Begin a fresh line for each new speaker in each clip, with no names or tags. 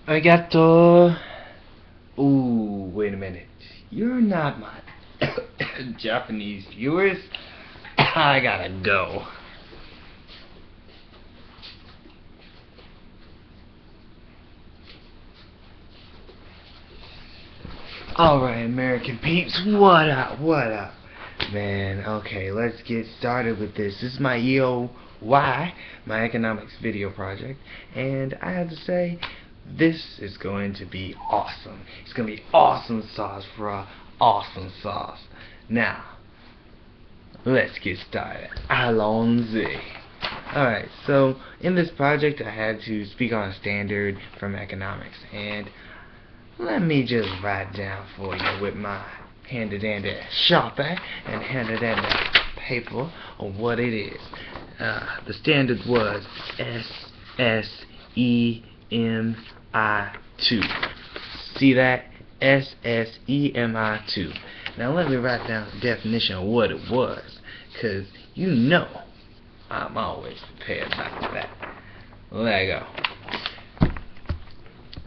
Arigato. Ooh, wait a minute. You're not my Japanese viewers. I gotta go. Alright, American peeps, what up, what up? Man, okay, let's get started with this. This is my EOY, my economics video project, and I have to say, this is going to be awesome. It's going to be awesome sauce for awesome sauce. Now, let's get started. Allons-y. Alright, so in this project I had to speak on a standard from economics, and let me just write down for you with my handy-dandy Sharpie and handy-dandy paper on what it is. The standard was SSEMI2. See that? SSEMI2. Now let me write down the definition of what it was, because you know I'm always prepared like that. There you go.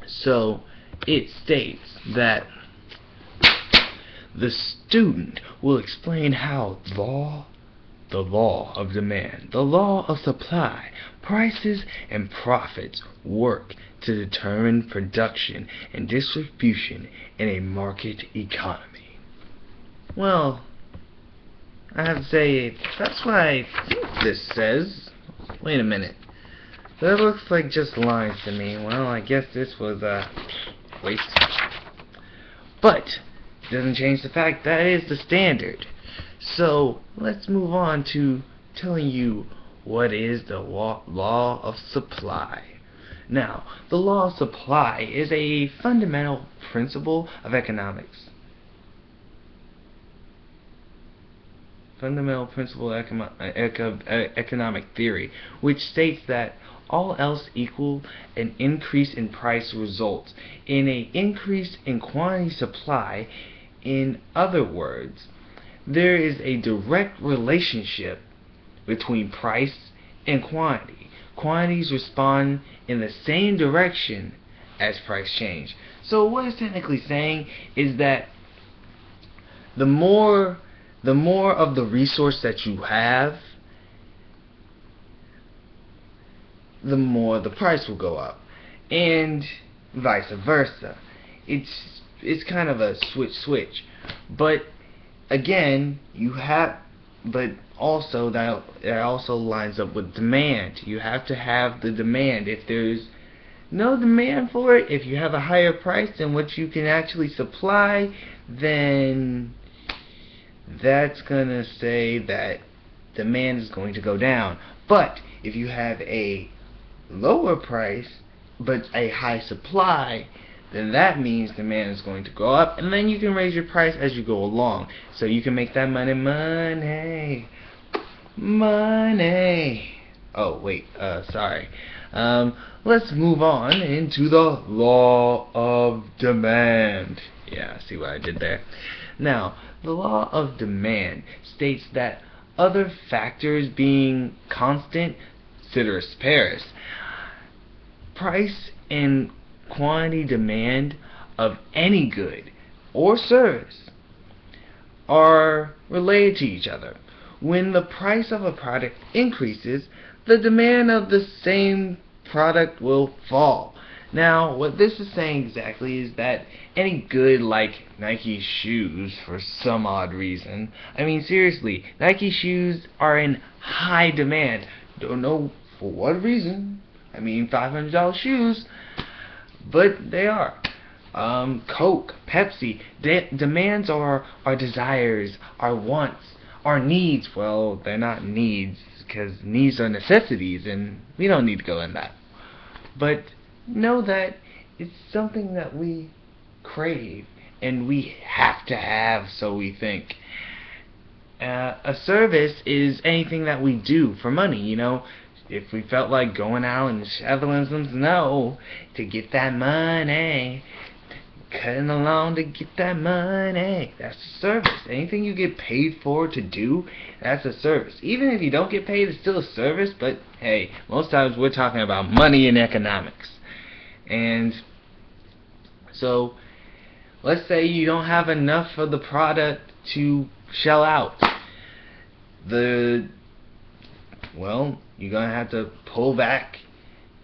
So it states that the student will explain how the law of demand, the law of supply, prices and profits work to determine production and distribution in a market economy. Well, I have to say, that's what I think this says. Wait a minute. That looks like just lines to me. Well, I guess this was a waste. But it doesn't change the fact that is the standard. So let's move on to telling you what is the law of supply. Now, the law of supply is a fundamental principle of economics. Fundamental principle of economic theory, which states that all else equal, an increase in price results in an increase in quantity supply. In other words, there is a direct relationship between price and quantity. Quantities respond in the same direction as price change. So what it's technically saying is that the more of the resource that you have, the more the price will go up, and vice versa. It's kind of a switch, but again, but also that also lines up with demand. You have to have the demand. If there's no demand for it, if you have a higher price than what you can actually supply, then that's gonna say that demand is going to go down. But if you have a lower price but a high supply, then that means demand is going to go up, and then you can raise your price as you go along, so you can make that money. Oh wait, sorry. Let's move on into the law of demand. Yeah, see what I did there. Now, the law of demand states that other factors being constant, ceteris paribus, price and quantity demand of any good or service are related to each other. When the price of a product increases, the demand of the same product will fall. Now, what this is saying exactly is that any good like Nike shoes, for some odd reason, I mean seriously, Nike shoes are in high demand. Don't know for what reason. I mean, $500 shoes, but they are. Coke, Pepsi, demands are our desires, our wants, our needs. Well, they're not needs, because needs are necessities, and we don't need to go in that. But know that it's something that we crave, and we have to have, so we think. A service is anything that we do for money, you know. If we felt like going out and shoveling some snow to get that money, cutting the lawn to get that money, that's a service. Anything you get paid for to do, that's a service. Even if you don't get paid, it's still a service, but hey, most times we're talking about money and economics. And So let's say you don't have enough of the product to shell out. Well, you're gonna have to pull back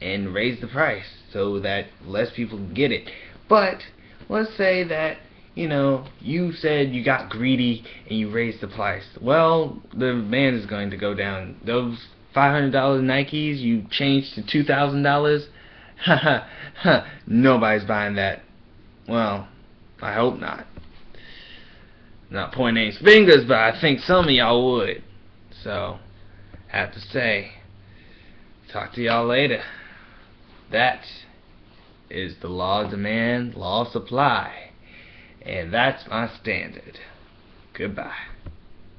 and raise the price so that less people can get it. But let's say that you said you got greedy and you raised the price. Well, the demand is going to go down. Those $500 Nikes you changed to $2,000. Nobody's buying that. Well, I hope not. Not pointing any fingers, but I think some of y'all would. So, I have to say, talk to y'all later. That is the law of demand, law of supply. And that's my standard. Goodbye.